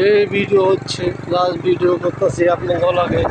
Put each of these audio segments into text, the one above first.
সেই ভিডিও হচ্ছে, plus video করতেছি আপনাকে লাগে।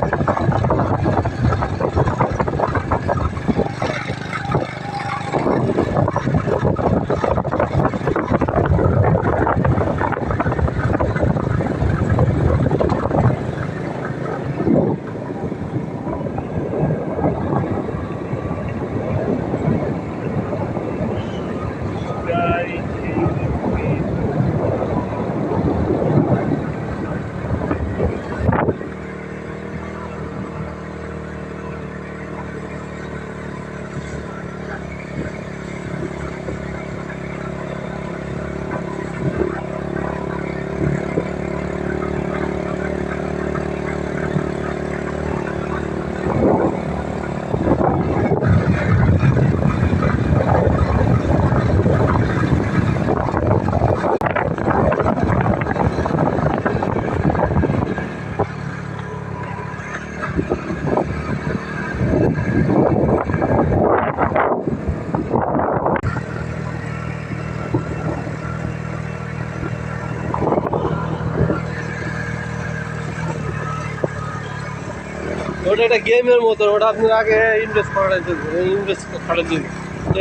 ওটা একটা গেমের মতো, ওটা আপনি আগে ইনভেস্ট করাই দেবেন, ইনভেস্ট করে দিন,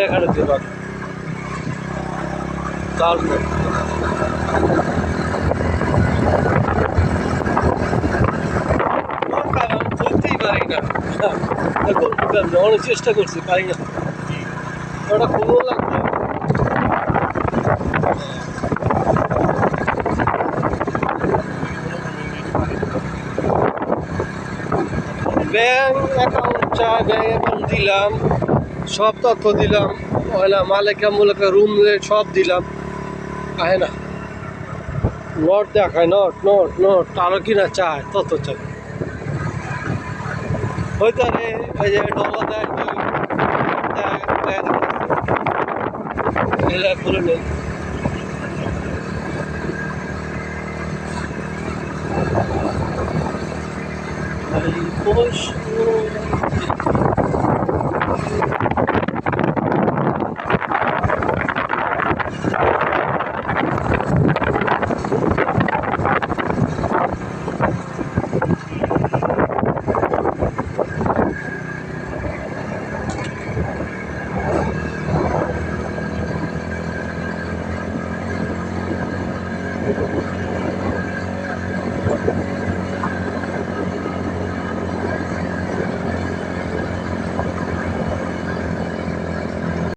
এখানে দেবেন, তারপর চলতেই পারি না, অনেক চেষ্টা করছি, পারি না, ওটা খুবও লাগবে। ব্যাংক অ্যাকাউন্ট চাই, ব্যাংক অ্যাকাউন্ট দিলাম, সব তথ্য দিলাম, ওইলা মালিকা মুলিকা রুম সব দিলাম, আহে না, নোট দেখায়, নোট নোট নোট আরও কিনা চায়, তথ্য চাই হয়তো রে, ওই যে ডলা দেয় করে নেই। Boş